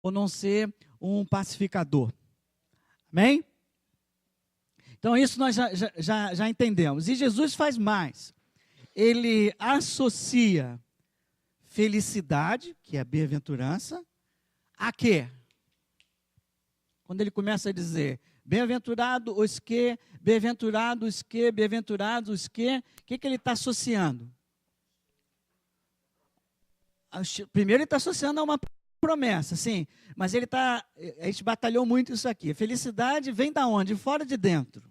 ou não ser um pacificador. Amém? Então isso nós já entendemos. E Jesus faz mais. Ele associa felicidade, que é bem-aventurança, a quê? Quando ele começa a dizer, bem-aventurado os que, bem-aventurados que, bem-aventurados os que, o que ele está associando? Primeiro ele está associando a uma promessa, sim, mas a gente batalhou muito isso aqui. A felicidade vem da onde? De fora, de dentro.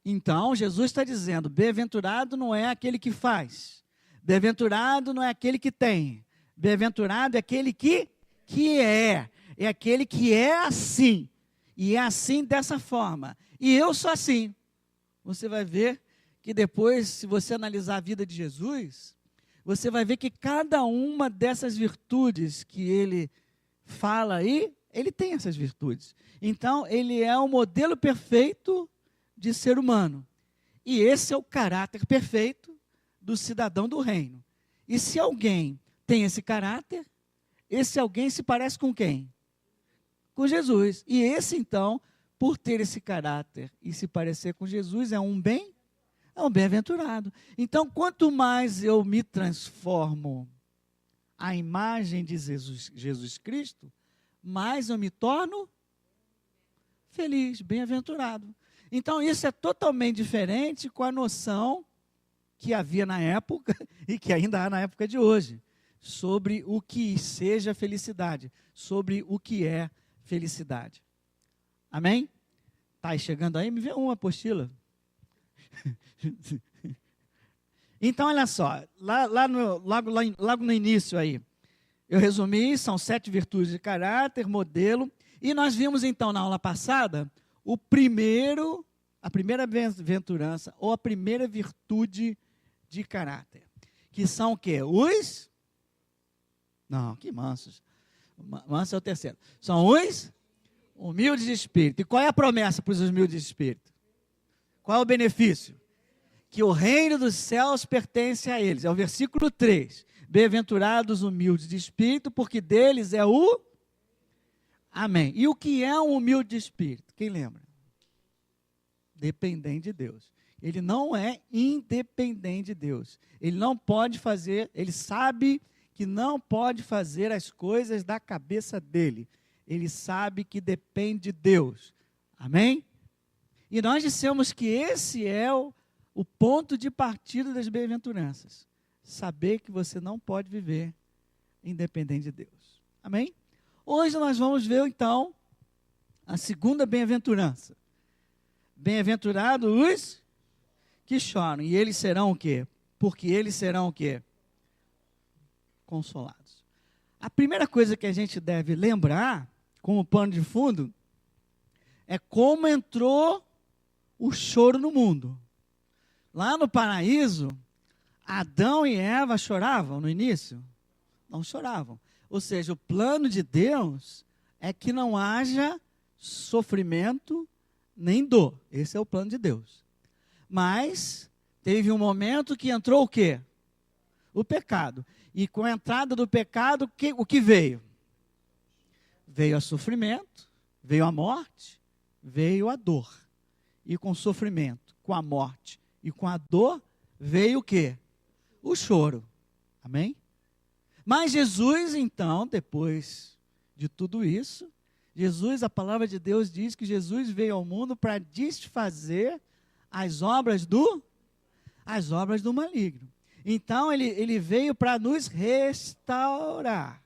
Então, Jesus está dizendo, bem-aventurado não é aquele que faz, bem-aventurado não é aquele que tem, bem-aventurado é aquele que é aquele que é assim, e é assim dessa forma, e eu sou assim. Você vai ver que depois, se você analisar a vida de Jesus, você vai ver que cada uma dessas virtudes que ele fala aí, ele tem essas virtudes. Então, ele é o modelo perfeito de ser humano. E esse é o caráter perfeito do cidadão do reino. E se alguém tem esse caráter, esse alguém se parece com quem? Com Jesus. E esse, então, por ter esse caráter e se parecer com Jesus, é um bem-aventurado. Então, quanto mais eu me transformo à imagem de Jesus Cristo, mais eu me torno feliz, bem-aventurado. Então, isso é totalmente diferente com a noção que havia na época e que ainda há na época de hoje, sobre o que seja felicidade, sobre o que é felicidade. Amém? Está chegando aí? Me vê uma apostila. Então, olha só, logo no início aí, eu resumi, são 7 virtudes de caráter, modelo, e nós vimos então na aula passada, a primeira bem-aventurança, ou a primeira virtude de caráter, que são o quê? Que mansos, manso é o terceiro, são os humildes de espírito. E qual é a promessa para os humildes de espírito? Qual é o benefício? Que o reino dos céus pertence a eles. É o versículo 3. Bem-aventurados humildes de espírito, porque deles é o... Amém. E o que é um humilde de espírito? Quem lembra? Dependente de Deus. Ele não é independente de Deus. Ele não pode fazer, ele sabe que não pode fazer as coisas da cabeça dele. Ele sabe que depende de Deus. Amém? E nós dissemos que esse é o ponto de partida das bem-aventuranças. Saber que você não pode viver independente de Deus. Amém? Hoje nós vamos ver, então, a segunda bem-aventurança. Bem-aventurados os que choram. E eles serão o quê? Porque eles serão o quê? Consolados. A primeira coisa que a gente deve lembrar, como pano de fundo, é como entrou o choro no mundo. Lá no paraíso, Adão e Eva choravam no início? Não choravam. Ou seja, o plano de Deus é que não haja sofrimento nem dor. Esse é o plano de Deus. Mas teve um momento que entrou o quê? O pecado. E com a entrada do pecado, o que veio? Veio o sofrimento, veio a morte, veio a dor. E com o sofrimento, com a morte e com a dor, veio o quê? O choro. Amém? Mas Jesus, então, depois de tudo isso, a palavra de Deus diz que Jesus veio ao mundo para desfazer as obras do maligno. Então, ele veio para nos restaurar.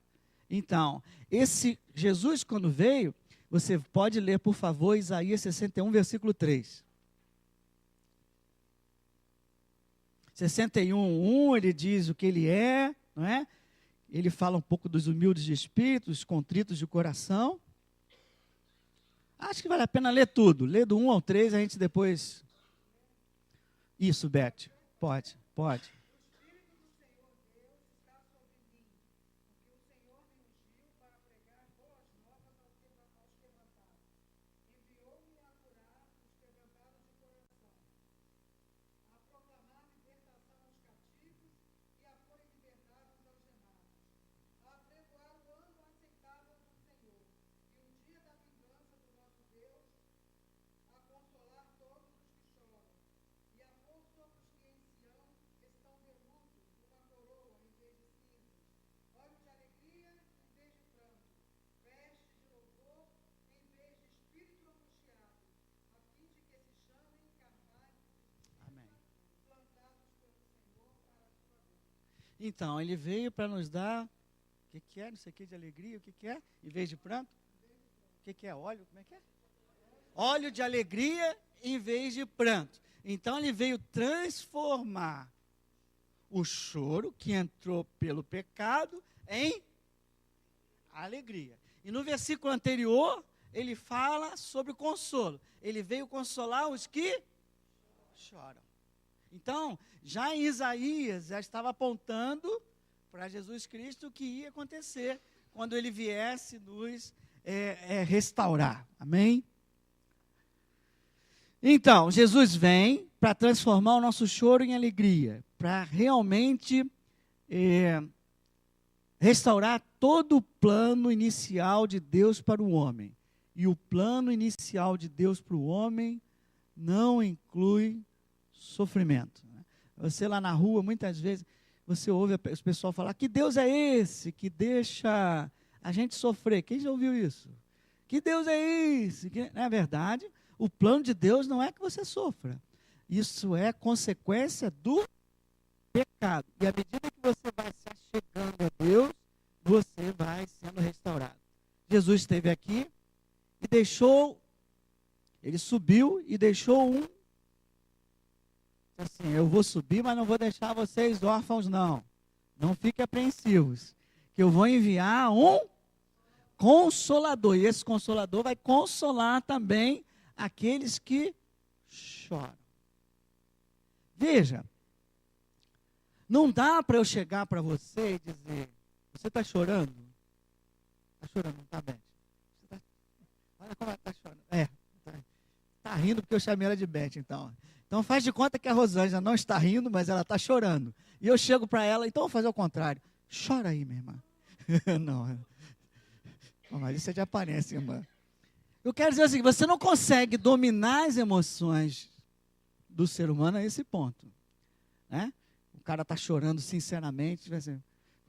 Então, esse Jesus, quando veio, você pode ler, por favor, Isaías 61, versículo 3. 61:1, ele diz o que ele é, não é? Ele fala um pouco dos humildes de espírito, dos contritos de coração. Acho que vale a pena ler tudo. Lê do 1 ao 3, a gente depois... Isso, Beth. Pode. Então, ele veio para nos dar, o que é? Não sei o que de alegria, o que é? Em vez de pranto? O que é? Óleo, como é que é? Óleo de alegria em vez de pranto. Então, ele veio transformar o choro que entrou pelo pecado em alegria. E no versículo anterior, ele fala sobre o consolo. Ele veio consolar os que choram. Então, já em Isaías, já estava apontando para Jesus Cristo o que ia acontecer quando ele viesse nos restaurar. Amém? Então, Jesus vem para transformar o nosso choro em alegria, para realmente restaurar todo o plano inicial de Deus para o homem. E o plano inicial de Deus para o homem não inclui sofrimento. Você lá na rua, muitas vezes, você ouve o pessoal falar, que Deus é esse que deixa a gente sofrer? Quem já ouviu isso? Que Deus é esse? Na verdade, o plano de Deus não é que você sofra. Isso é consequência do pecado. E à medida que você vai se achegando a Deus, você vai sendo restaurado. Jesus esteve aqui e deixou, ele subiu e deixou assim, eu vou subir, mas não vou deixar vocês órfãos, não. Não fiquem apreensivos, que eu vou enviar um consolador. E esse consolador vai consolar também aqueles que choram. Veja, não dá para eu chegar para você e dizer, você está chorando? Está chorando, não está bem? Olha como ela está chorando. Está rindo porque eu chamei ela de Beth, então. Então faz de conta que a Rosângela não está rindo, mas ela está chorando. E eu chego para ela, então vou fazer o contrário. Chora aí, minha irmã. Não, mas isso é de aparência, irmã. Eu quero dizer assim, você não consegue dominar as emoções do ser humano a esse ponto. Né? O cara está chorando sinceramente, assim,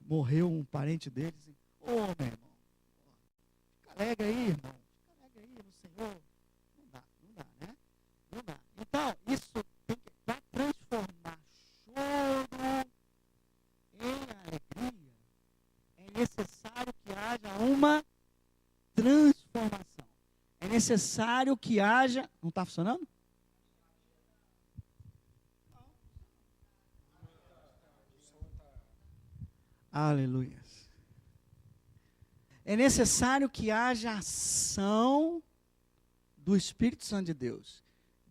morreu um parente dele, assim, ô meu irmão, fica alegre aí, irmão, fica alegre aí no Senhor. Não dá, né? Não dá. Então, isso tem que, para transformar choro em alegria, é necessário que haja uma transformação. É necessário que haja... Não está funcionando? Aleluia. É necessário que haja ação do Espírito Santo de Deus,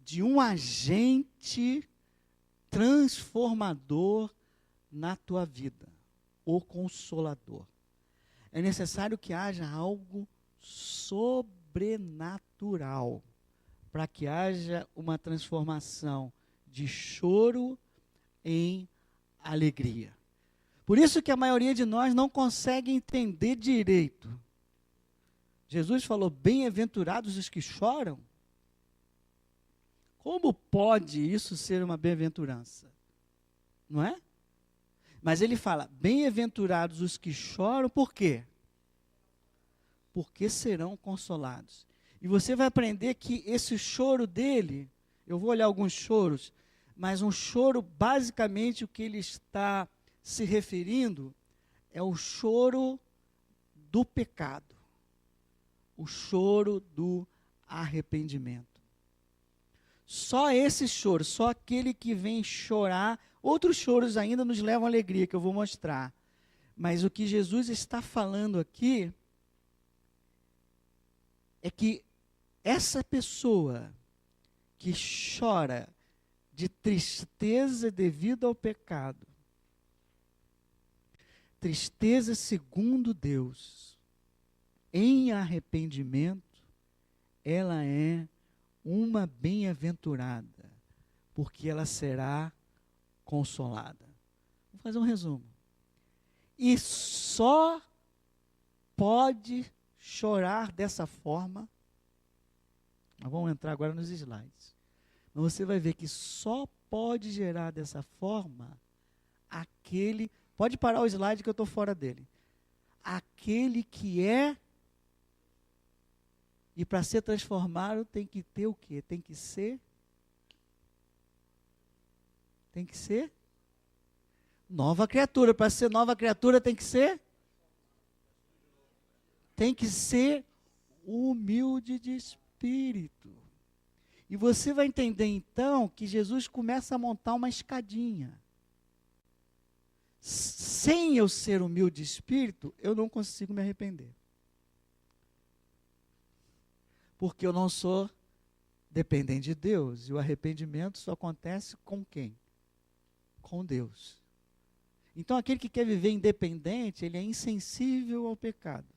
de um agente transformador na tua vida, o Consolador. É necessário que haja algo sobrenatural para que haja uma transformação de choro em alegria. Por isso que a maioria de nós não consegue entender direito. Jesus falou, bem-aventurados os que choram. Como pode isso ser uma bem-aventurança? Não é? Mas ele fala, bem-aventurados os que choram, por quê? Porque serão consolados. E você vai aprender que esse choro dele, eu vou olhar alguns choros, mas um choro, basicamente, o que ele está se referindo, é o choro do pecado. O choro do arrependimento. Só esse choro, só aquele que vem chorar, outros choros ainda nos levam à alegria, que eu vou mostrar. Mas o que Jesus está falando aqui, é que essa pessoa que chora de tristeza devido ao pecado, tristeza segundo Deus, em arrependimento, ela é uma bem-aventurada, porque ela será consolada. Vou fazer um resumo. E só pode chorar dessa forma, nós vamos entrar agora nos slides, mas você vai ver que só pode gerar dessa forma aquele, pode parar o slide que eu estou fora dele, aquele que é, e para ser transformado tem que ter o quê? Tem que ser Nova criatura. Para ser nova criatura tem que ser humilde de espírito. E você vai entender então que Jesus começa a montar uma escadinha. Sem eu ser humilde de espírito, eu não consigo me arrepender. Porque eu não sou dependente de Deus. E o arrependimento só acontece com quem? Com Deus. Então, aquele que quer viver independente, ele é insensível ao pecado.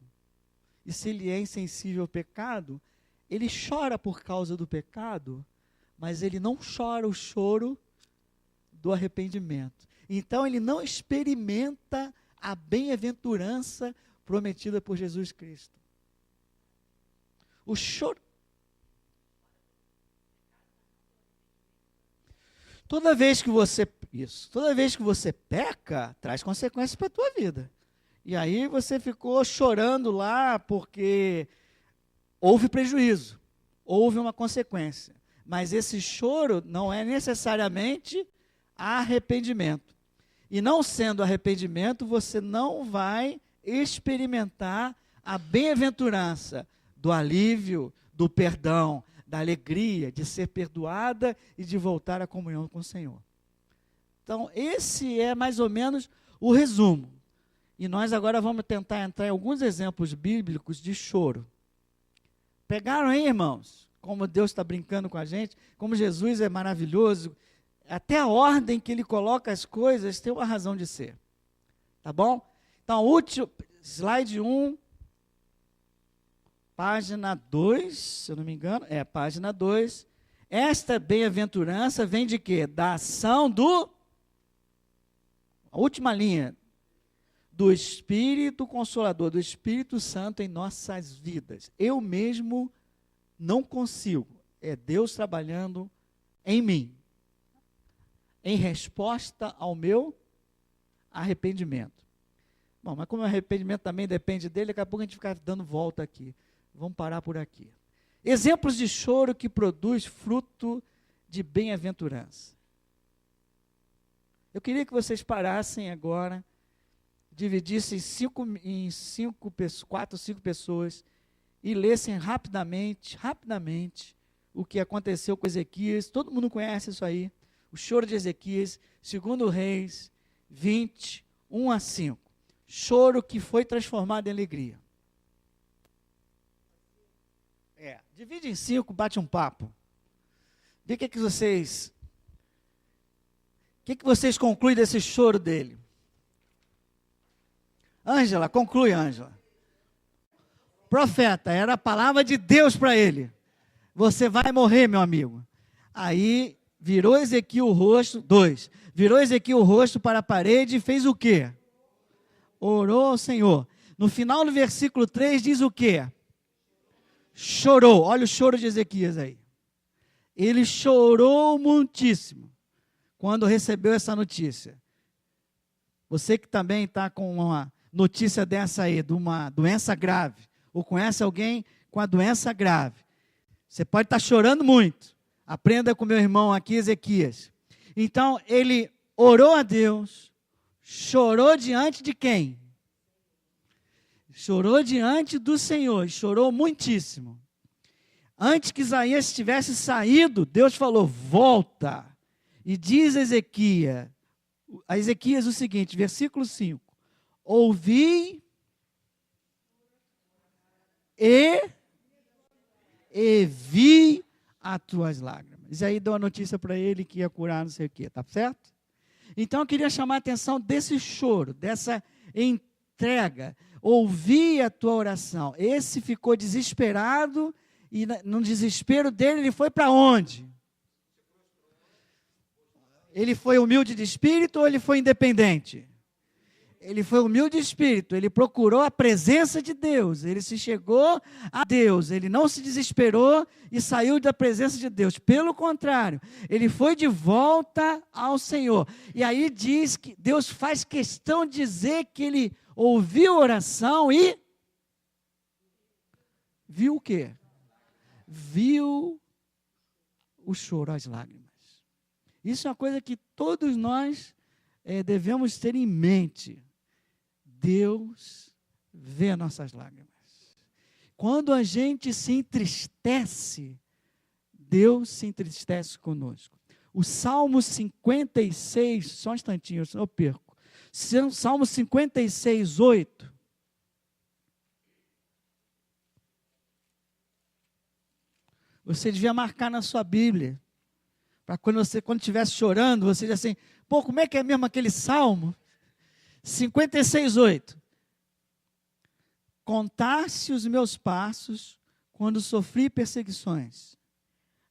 E se ele é insensível ao pecado, ele chora por causa do pecado, mas ele não chora o choro do arrependimento. Então, ele não experimenta a bem-aventurança prometida por Jesus Cristo. O choro. Toda vez que você peca, traz consequências para a tua vida. E aí você ficou chorando lá porque houve prejuízo, houve uma consequência. Mas esse choro não é necessariamente arrependimento. E não sendo arrependimento, você não vai experimentar a bem-aventurança do alívio, do perdão, da alegria de ser perdoada e de voltar à comunhão com o Senhor. Então, esse é mais ou menos o resumo. E nós agora vamos tentar entrar em alguns exemplos bíblicos de choro. Pegaram aí, irmãos? Como Deus está brincando com a gente, como Jesus é maravilhoso. Até a ordem que ele coloca as coisas tem uma razão de ser. Tá bom? Então, último, slide 1, página 2, se eu não me engano, página 2. Esta bem-aventurança vem de quê? Da ação a última linha, do Espírito Consolador, do Espírito Santo em nossas vidas. Eu mesmo não consigo, é Deus trabalhando em mim, em resposta ao meu arrependimento. Bom, mas como o arrependimento também depende dele, daqui a pouco a gente fica dando volta aqui. Vamos parar por aqui. Exemplos de choro que produz fruto de bem-aventurança. Eu queria que vocês parassem agora, dividissem em 4 ou 5 pessoas e lessem rapidamente o que aconteceu com Ezequias. Todo mundo conhece isso aí. O choro de Ezequias, 2 Reis 20, 1 a 5. Choro que foi transformado em alegria. Divide em 5, bate um papo. Vê o que vocês concluem desse choro dele. Ângela, conclui, Ângela. Profeta, era a palavra de Deus para ele. Você vai morrer, meu amigo. Aí, virou Ezequiel o rosto, 2. Virou Ezequiel o rosto para a parede e fez o quê? Orou ao Senhor. No final do versículo 3 diz o quê? Chorou. Olha o choro de Ezequias aí. Ele chorou muitíssimo quando recebeu essa notícia. Você que também está com uma notícia dessa aí, de uma doença grave, ou conhece alguém com a doença grave, você pode estar chorando muito. Aprenda com meu irmão aqui, Ezequias. Então, ele orou a Deus, chorou diante de quem? Chorou diante do Senhor, chorou muitíssimo. Antes que Isaías tivesse saído, Deus falou, volta. E diz a Ezequias o seguinte, versículo 5. Ouvi e vi as tuas lágrimas. E aí deu a notícia para ele que ia curar não sei o quê, tá certo? Então eu queria chamar a atenção desse choro, dessa entrega. Ouvi a tua oração. Esse ficou desesperado e no desespero dele ele foi para onde? Ele foi humilde de espírito ou ele foi independente? Ele foi humilde de espírito, ele procurou a presença de Deus, ele se chegou a Deus, ele não se desesperou e saiu da presença de Deus. Pelo contrário, ele foi de volta ao Senhor. E aí diz que Deus faz questão de dizer que ele ouviu a oração e viu o quê? Viu o choro, as lágrimas. Isso é uma coisa que todos nós devemos ter em mente, Deus vê nossas lágrimas. Quando a gente se entristece, Deus se entristece conosco. O Salmo 56, só um instantinho, senão eu perco. Salmo 56, 8. Você devia marcar na sua Bíblia, para quando estivesse chorando, você diz assim, pô, como é que é mesmo aquele Salmo? 56, 8. Contaste os meus passos quando sofri perseguições.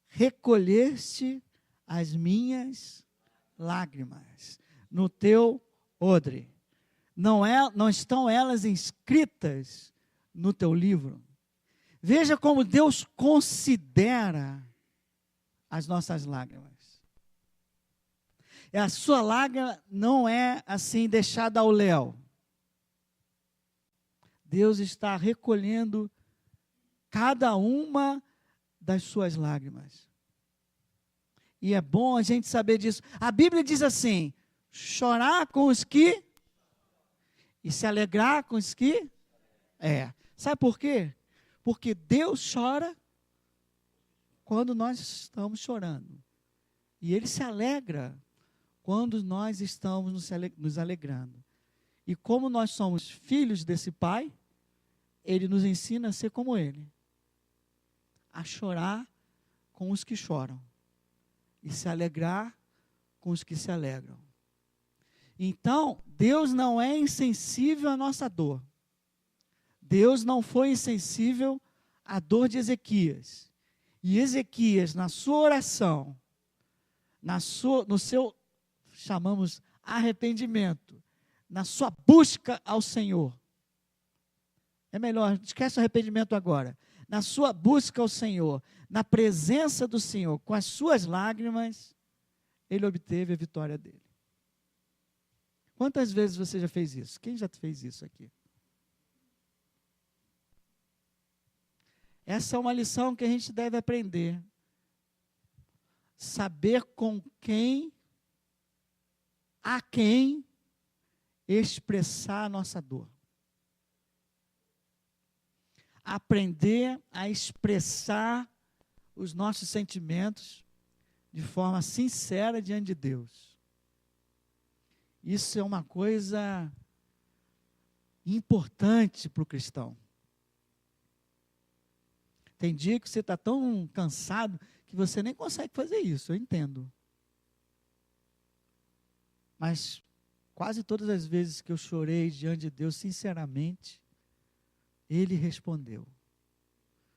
Recolheste as minhas lágrimas no teu odre. Não estão elas inscritas no teu livro? Veja como Deus considera as nossas lágrimas. A sua lágrima não é assim deixada ao léu. Deus está recolhendo cada uma das suas lágrimas. E é bom a gente saber disso. A Bíblia diz assim, chorar com os que e se alegrar com os que Sabe por quê? Porque Deus chora quando nós estamos chorando. E Ele se alegra quando nós estamos nos alegrando. E como nós somos filhos desse Pai, Ele nos ensina a ser como Ele. A chorar com os que choram. E se alegrar com os que se alegram. Então, Deus não é insensível à nossa dor. Deus não foi insensível à dor de Ezequias. E Ezequias, na sua oração, no seu, chamamos, arrependimento, na sua busca ao Senhor. É melhor, esquece o arrependimento agora. Na sua busca ao Senhor, na presença do Senhor, com as suas lágrimas, ele obteve a vitória dele. Quantas vezes você já fez isso? Quem já fez isso aqui? Essa é uma lição que a gente deve aprender. Saber com quem, a quem, expressar a nossa dor. Aprender a expressar os nossos sentimentos de forma sincera diante de Deus. Isso é uma coisa importante para o cristão. Tem dia que você está tão cansado que você nem consegue fazer isso, eu entendo. Mas quase todas as vezes que eu chorei diante de Deus, sinceramente, Ele respondeu.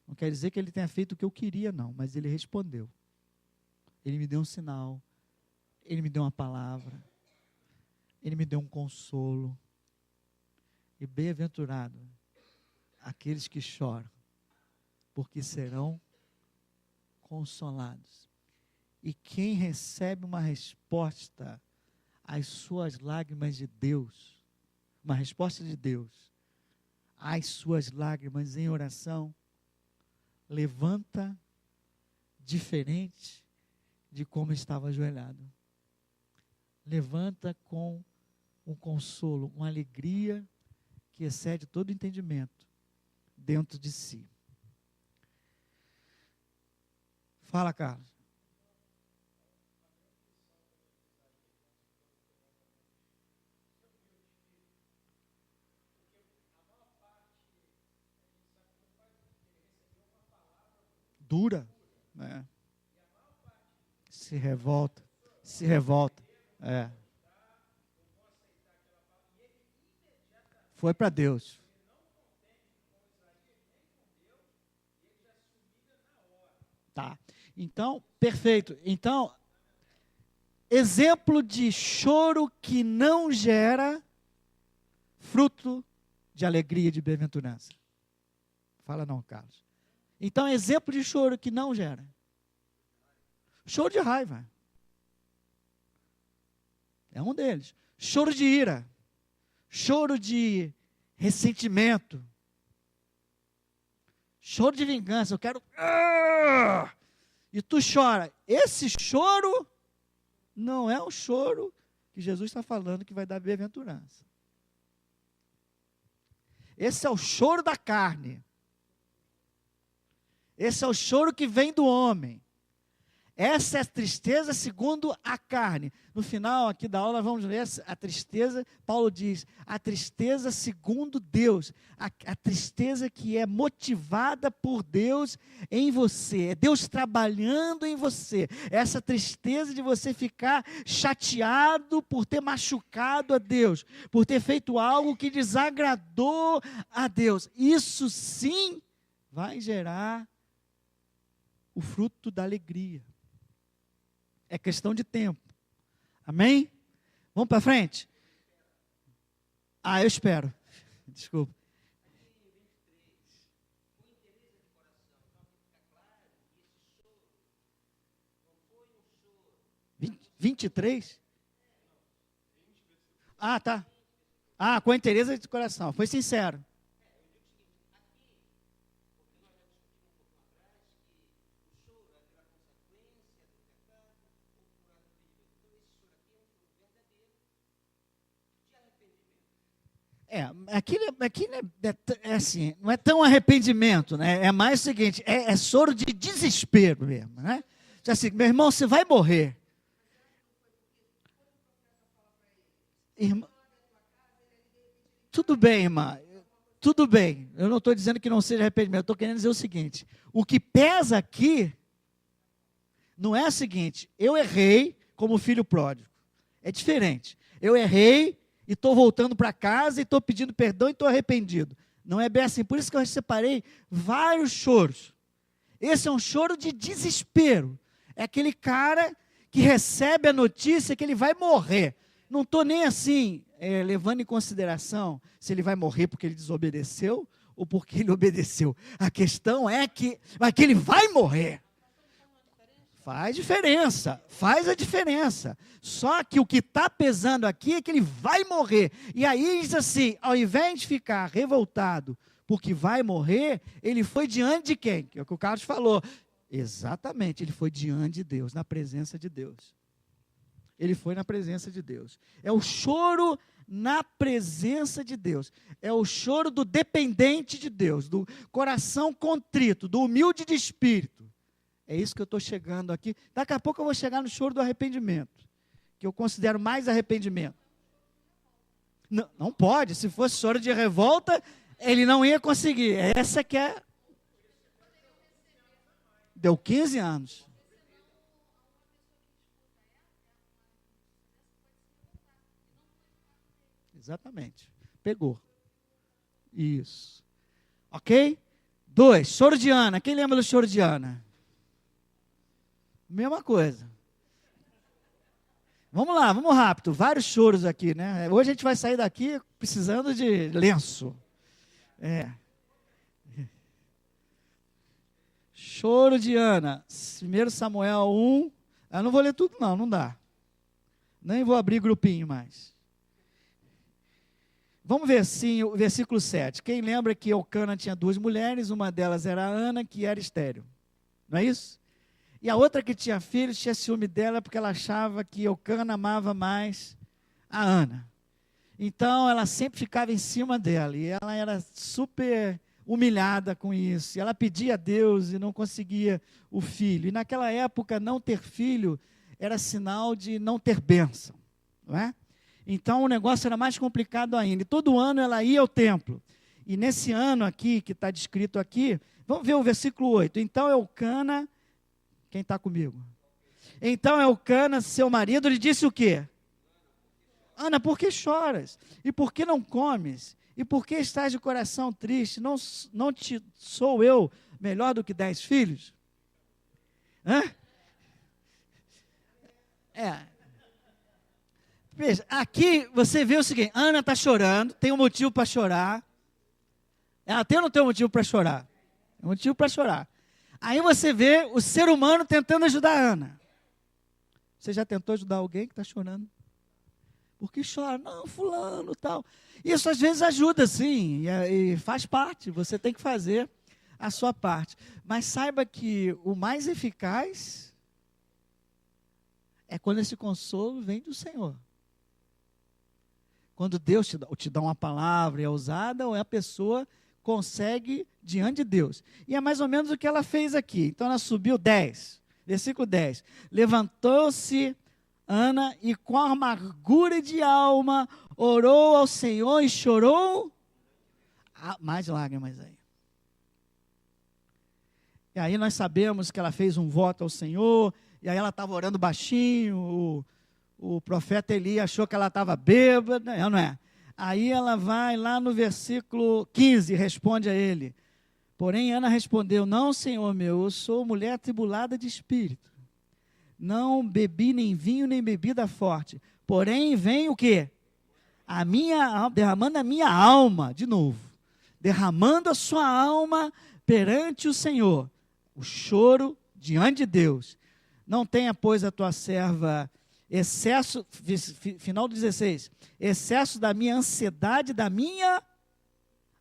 Não quer dizer que Ele tenha feito o que eu queria, não, mas Ele respondeu. Ele me deu um sinal, Ele me deu uma palavra, Ele me deu um consolo. E bem-aventurado aqueles que choram, porque serão consolados. E quem recebe uma resposta às suas lágrimas de Deus, uma resposta de Deus, às suas lágrimas em oração, levanta diferente de como estava ajoelhado. Levanta com um consolo, uma alegria que excede todo entendimento dentro de si. Fala, Carlos. Dura, né? Se revolta. Foi para Deus. Tá. Então, perfeito. Então, exemplo de choro que não gera fruto de alegria e de bem-aventurança. Fala não, Carlos. Então, exemplo de choro que não gera. Choro de raiva. É um deles. Choro de ira. Choro de ressentimento. Choro de vingança. Eu quero... E tu chora. Esse choro não é um choro que Jesus está falando que vai dar bem-aventurança. Esse é o choro da carne. Esse é o choro que vem do homem. Essa é a tristeza segundo a carne. No final aqui da aula vamos ler a tristeza. Paulo diz, a tristeza segundo Deus. A tristeza que é motivada por Deus em você. É Deus trabalhando em você. Essa tristeza de você ficar chateado por ter machucado a Deus. Por ter feito algo que desagradou a Deus. Isso sim vai gerar o fruto da alegria. É questão de tempo. Amém? Vamos para frente? Eu espero. Desculpa. 23? Tá. Com a inteireza de coração. Foi sincero. Aqui é assim, não é tão arrependimento, né? É mais o seguinte, é choro de desespero mesmo, né? Assim, meu irmão, você vai morrer. Irmã, tudo bem, irmã, tudo bem. Eu não estou dizendo que não seja arrependimento, eu estou querendo dizer o seguinte, o que pesa aqui não é o seguinte, eu errei como filho pródigo. É diferente. Eu errei e estou voltando para casa e estou pedindo perdão e estou arrependido. Não é bem assim. Por isso que eu separei vários choros. Esse é um choro de desespero. É aquele cara que recebe a notícia que ele vai morrer. Não estou nem assim, levando em consideração se ele vai morrer porque ele desobedeceu ou porque ele obedeceu. A questão é que ele vai morrer. Faz a diferença. Só que o que está pesando aqui é que ele vai morrer. E aí diz assim, ao invés de ficar revoltado porque vai morrer, ele foi diante de quem? Que é o que o Carlos falou. Exatamente, ele foi diante de Deus, na presença de Deus. Ele foi na presença de Deus. É o choro na presença de Deus. É o choro do dependente de Deus, do coração contrito, do humilde de espírito. É isso que eu estou chegando aqui. Daqui a pouco eu vou chegar no choro do arrependimento, que eu considero mais arrependimento. Não pode, se fosse choro de revolta, ele não ia conseguir. Essa que é... Deu 15 anos. Exatamente. Pegou. Isso. Ok? 2, choro de Ana. Quem lembra do choro de Ana? Mesma coisa. Vamos lá, vamos rápido. Vários choros aqui, né? Hoje a gente vai sair daqui precisando de lenço. Choro de Ana. 1 Samuel 1. Eu não vou ler tudo não dá. Nem vou abrir grupinho mais. Vamos ver sim o versículo 7. Quem lembra que Eucana tinha 2 mulheres, uma delas era a Ana, que era estéril. Não é isso? E a outra que tinha filhos tinha ciúme dela porque ela achava que Eucana amava mais a Ana. Então ela sempre ficava em cima dela e ela era super humilhada com isso. E ela pedia a Deus e não conseguia o filho. E naquela época não ter filho era sinal de não ter bênção, não é? Então o negócio era mais complicado ainda. E todo ano ela ia ao templo. E nesse ano aqui, que está descrito aqui, vamos ver o versículo 8. Então Eucana... Quem está comigo? Então Eucana, seu marido, lhe disse o quê? Ana, por que choras? E por que não comes? E por que estás de coração triste? Não sou eu melhor do que 10 filhos? Veja, aqui você vê o seguinte, Ana está chorando, tem um motivo para chorar. Ela tem ou não tem um motivo para chorar? É um motivo para chorar. Aí você vê o ser humano tentando ajudar a Ana. Você já tentou ajudar alguém que está chorando? Por que chora? Não, fulano, tal. Isso às vezes ajuda, sim, e faz parte. Você tem que fazer a sua parte. Mas saiba que o mais eficaz é quando esse consolo vem do Senhor. Quando Deus te dá uma palavra e é usada, ou a pessoa consegue diante de Deus. E é mais ou menos o que ela fez aqui. Então ela subiu 10, versículo 10. Levantou-se Ana e com amargura de alma orou ao Senhor e chorou. Mais lágrimas aí. E aí nós sabemos que ela fez um voto ao Senhor, e aí ela estava orando baixinho, o profeta Eli achou que ela estava bêbada, não é? Aí ela vai lá no versículo 15, responde a ele. Porém, Ana respondeu, não, Senhor meu, eu sou mulher atribulada de espírito. Não bebi nem vinho, nem bebida forte. Porém, vem o quê? Derramando a minha alma, de novo. Derramando a sua alma perante o Senhor. O choro diante de Deus. Não tenha, pois, a tua serva excesso, final do 16, excesso da minha ansiedade, da minha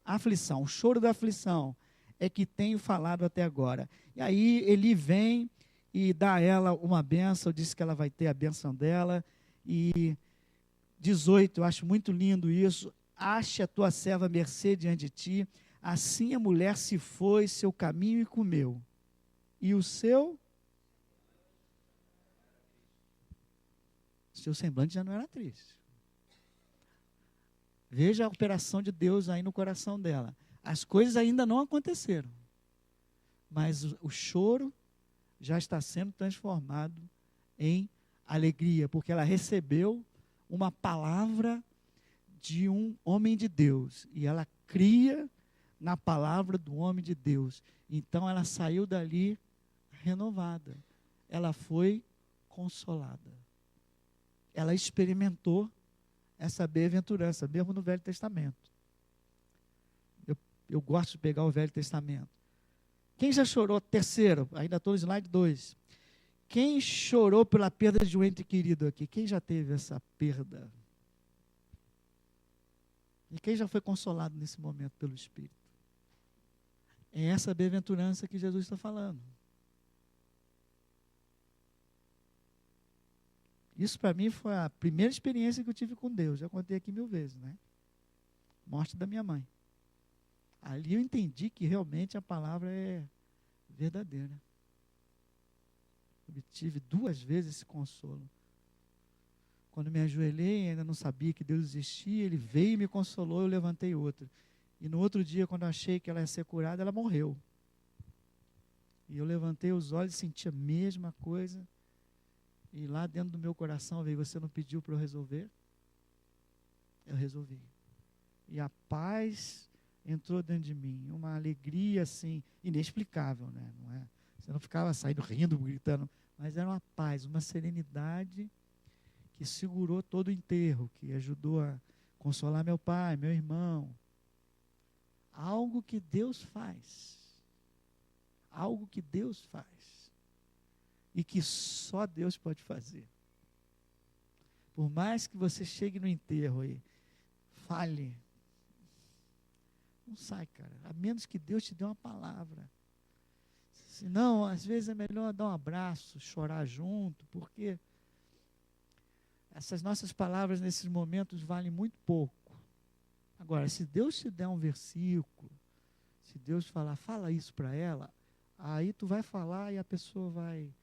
aflição, o choro da aflição é que tenho falado até agora. E aí ele vem e dá a ela uma bênção, disse que ela vai ter a bênção dela, e 18, eu acho muito lindo isso, ache a tua serva mercê diante de ti, assim a mulher se foi seu caminho e comeu, e o seu semblante já não era triste. Veja a operação de Deus aí no coração dela. As coisas ainda não aconteceram, mas o choro já está sendo transformado em alegria, porque ela recebeu uma palavra de um homem de Deus, e ela cria na palavra do homem de Deus. Então ela saiu dali renovada, ela foi consolada. Ela experimentou essa bem-aventurança, mesmo no Velho Testamento. Eu gosto de pegar o Velho Testamento. Quem já chorou? Terceiro, ainda estou no slide 2. Quem chorou pela perda de um ente querido aqui? Quem já teve essa perda? E quem já foi consolado nesse momento pelo Espírito? É essa bem-aventurança que Jesus está falando. Isso para mim foi a primeira experiência que eu tive com Deus. Já contei aqui 1000 vezes, né? Morte da minha mãe. Ali eu entendi que realmente a palavra é verdadeira. Eu tive 2 vezes esse consolo. Quando me ajoelhei, ainda não sabia que Deus existia, Ele veio e me consolou, eu levantei outra. E no outro dia, quando eu achei que ela ia ser curada, ela morreu. E eu levantei os olhos e senti a mesma coisa. E lá dentro do meu coração veio, você não pediu para eu resolver? Eu resolvi. E a paz entrou dentro de mim, uma alegria assim, inexplicável, né? Não é? Você não ficava saindo rindo, gritando, mas era uma paz, uma serenidade que segurou todo o enterro, que ajudou a consolar meu pai, meu irmão. Algo que Deus faz. Algo que Deus faz. E que só Deus pode fazer. Por mais que você chegue no enterro e fale, não sai, cara, a menos que Deus te dê uma palavra. Senão, às vezes é melhor dar um abraço, chorar junto, porque essas nossas palavras nesses momentos valem muito pouco. Agora, se Deus te der um versículo, se Deus falar, fala isso para ela, aí tu vai falar e a pessoa vai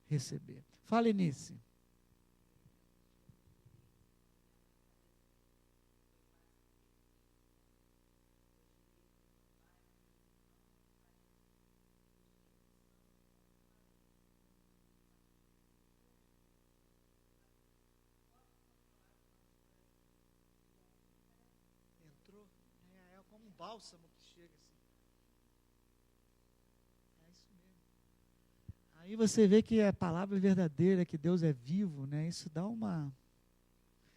receber. Fala, Eunice. Entrou, é como um bálsamo que chega assim. É isso mesmo. Aí você vê que a palavra é verdadeira, que Deus é vivo, né? Isso dá uma...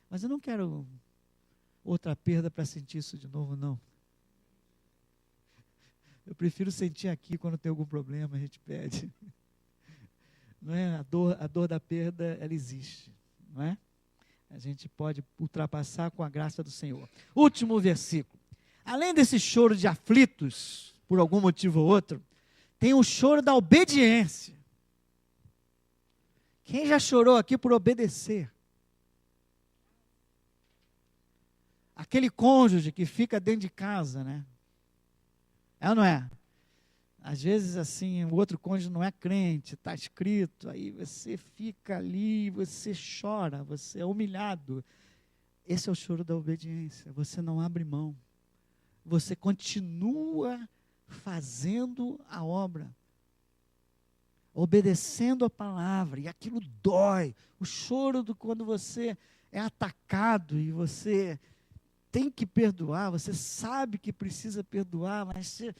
Mas eu não quero outra perda para sentir isso de novo, não. Eu prefiro sentir aqui quando tem algum problema, a gente pede. Não é? A dor da perda, ela existe, não é? A gente pode ultrapassar com a graça do Senhor. Último versículo. Além desse choro de aflitos, por algum motivo ou outro, tem o choro da obediência. Quem já chorou aqui por obedecer? Aquele cônjuge que fica dentro de casa, né? É ou não é? Às vezes, assim, o outro cônjuge não é crente, está escrito, aí você fica ali, você chora, você é humilhado. Esse é o choro da obediência, você não abre mão. Você continua fazendo a obra, obedecendo a palavra, e aquilo dói. O choro do quando você é atacado e você tem que perdoar, você sabe que precisa perdoar, mas você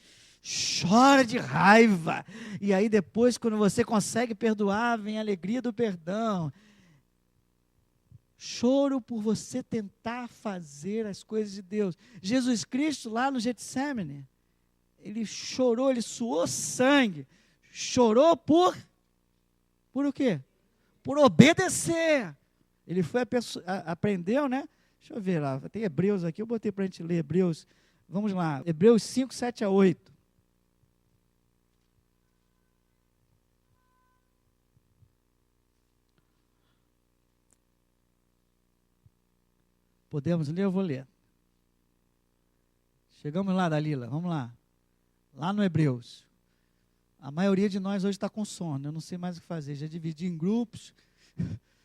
chora de raiva. E aí depois, quando você consegue perdoar, vem a alegria do perdão. Choro por você tentar fazer as coisas de Deus. Jesus Cristo, lá no Getsemane, ele chorou, ele suou sangue. Chorou por o quê? Por obedecer. Ele foi, aprendeu, né? Deixa eu ver lá, tem Hebreus aqui, eu botei para a gente ler Hebreus. Vamos lá, Hebreus 5, 7 a 8. Podemos ler? Eu vou ler. Chegamos lá, Dalila, vamos lá. Lá no Hebreus. A maioria de nós hoje está com sono, eu não sei mais o que fazer, já dividi em grupos.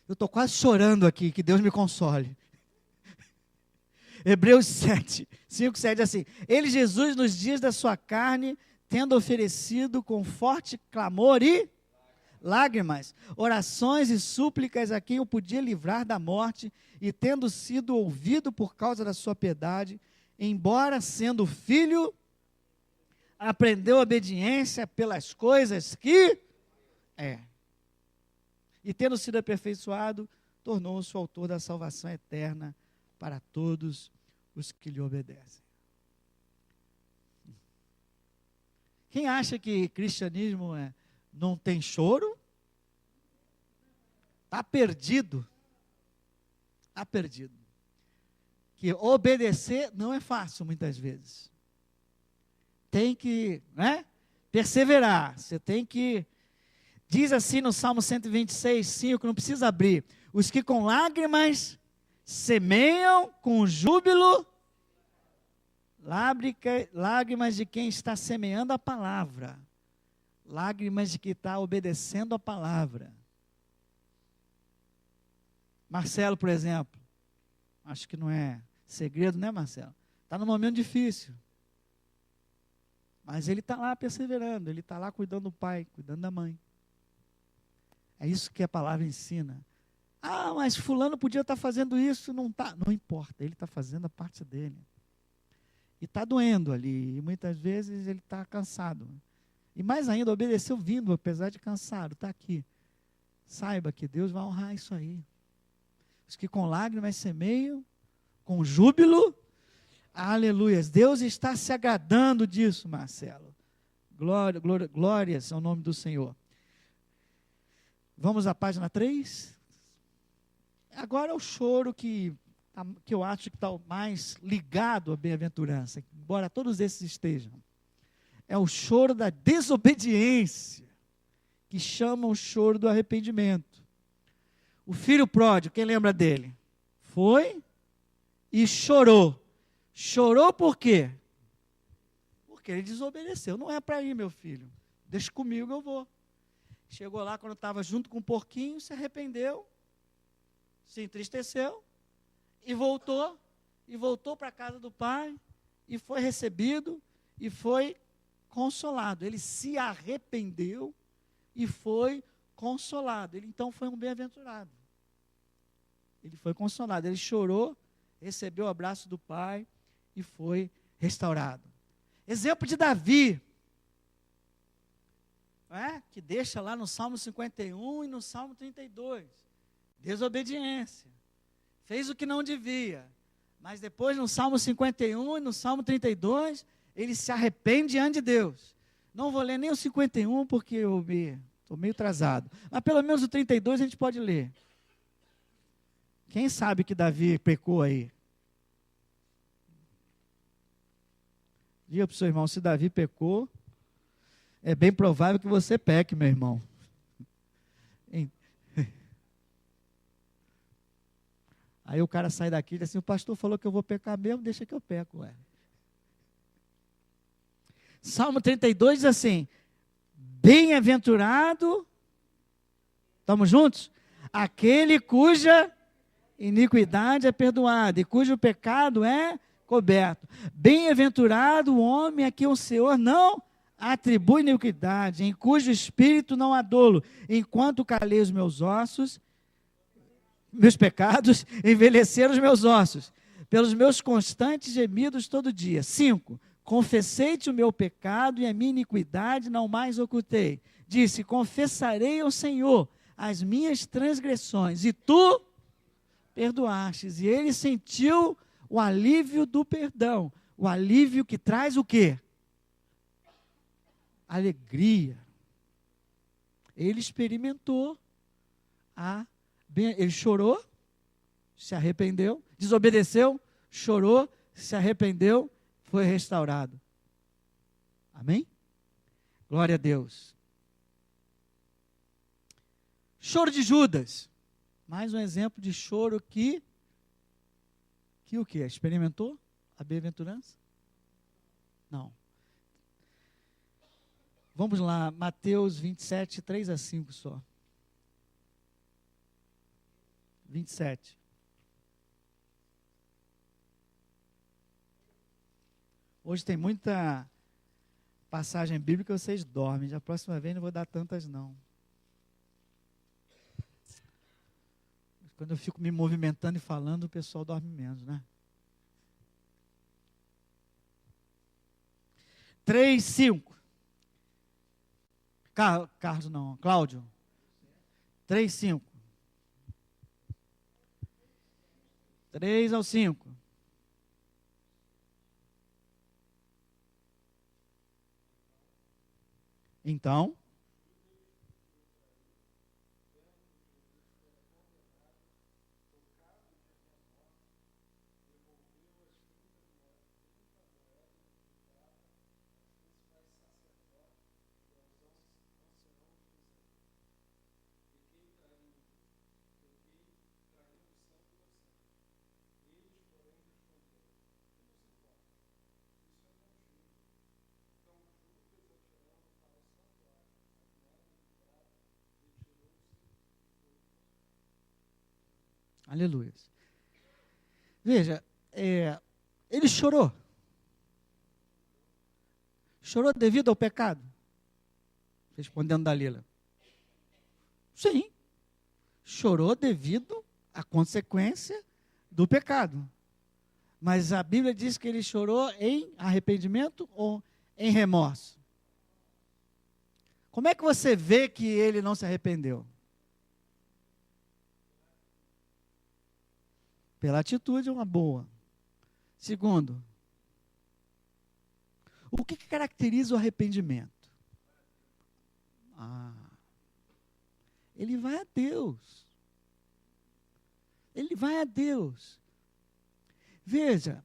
Eu estou quase chorando aqui, que Deus me console. Hebreus 7, 5, 7, assim. Ele, Jesus, nos dias da sua carne, tendo oferecido com forte clamor e lágrimas, orações e súplicas a quem o podia livrar da morte, e tendo sido ouvido por causa da sua piedade, embora sendo filho, aprendeu obediência pelas coisas que é. E tendo sido aperfeiçoado, tornou-se o autor da salvação eterna para todos os que lhe obedecem. Quem acha que cristianismo não tem choro, está perdido. Está perdido. Que obedecer não é fácil muitas vezes. Tem que, perseverar. Você tem que, diz assim no Salmo 126, 5, não precisa abrir. Os que com lágrimas semeiam com júbilo, lágrimas de quem está semeando a palavra, lágrimas de quem está obedecendo a palavra. Marcelo, por exemplo, acho que não é segredo, né, Marcelo? Está num momento difícil, mas ele está lá perseverando, ele está lá cuidando do pai, cuidando da mãe. É isso que a palavra ensina. Ah, mas fulano podia estar fazendo isso, não está. Não importa, ele está fazendo a parte dele. E está doendo ali, e muitas vezes ele está cansado. E mais ainda, obedeceu vindo, apesar de cansado, está aqui. Saiba que Deus vai honrar isso aí. Os que com lágrimas semeiam, com júbilo, aleluias. Deus está se agradando disso, Marcelo. Glórias ao nome do Senhor. Vamos à página 3. Agora é o choro que eu acho que está mais ligado à bem-aventurança, embora todos esses estejam. É o choro da desobediência, que chama o choro do arrependimento. O filho pródigo, quem lembra dele? Foi e chorou. Chorou por quê? Porque ele desobedeceu. Não é para ir, meu filho. Deixa comigo, eu vou. Chegou lá, quando estava junto com o porquinho, se arrependeu, se entristeceu, e voltou para a casa do pai, e foi recebido, e foi consolado. Ele se arrependeu, e foi consolado. Ele então foi um bem-aventurado. Ele foi consolado, ele chorou, recebeu o abraço do pai, e foi restaurado. Exemplo de Davi, que deixa lá no Salmo 51 e no Salmo 32, desobediência, fez o que não devia, mas depois no Salmo 51 e no Salmo 32, ele se arrepende diante de Deus. Não vou ler nem o 51 porque eu estou meio atrasado, mas pelo menos o 32 a gente pode ler. Quem sabe que Davi pecou aí? Diga para o seu irmão, se Davi pecou, é bem provável que você peque, meu irmão. Aí o cara sai daqui e diz assim, o pastor falou que eu vou pecar mesmo, deixa que eu peco, ué. Salmo 32 diz assim, bem-aventurado, estamos juntos? Aquele cuja iniquidade é perdoada e cujo pecado é coberto. Bem-aventurado o homem a quem o Senhor não atribui iniquidade, em cujo espírito não há dolo, enquanto calei os meus ossos, meus pecados, envelheceram os meus ossos, pelos meus constantes gemidos todo dia. 5. Confessei-te o meu pecado e a minha iniquidade não mais ocultei. Disse, confessarei ao Senhor as minhas transgressões, e tu perdoastes. E ele sentiu o alívio do perdão, o alívio que traz o quê? Alegria. Ele experimentou ele chorou, se arrependeu, desobedeceu, chorou, se arrependeu, foi restaurado. Amém? Glória a Deus. Choro de Judas. Mais um exemplo de choro que o quê? Experimentou a bem-aventurança? Não. Vamos lá, Mateus 27, 3-5 só. 27. Hoje tem muita passagem bíblica, vocês dormem. Da próxima vez não vou dar tantas, não. Quando eu fico me movimentando e falando, o pessoal dorme menos, né? 3:5. Carlos não, Cláudio. 3:5. 3 ao 5. Então, aleluia. Veja, ele chorou. Chorou devido ao pecado? Respondendo Dalila. Sim. Chorou devido à consequência do pecado. Mas a Bíblia diz que ele chorou em arrependimento ou em remorso? Como é que você vê que ele não se arrependeu? Pela atitude, uma boa. Segundo, o que caracteriza o arrependimento? Ele vai a Deus. Ele vai a Deus. Veja,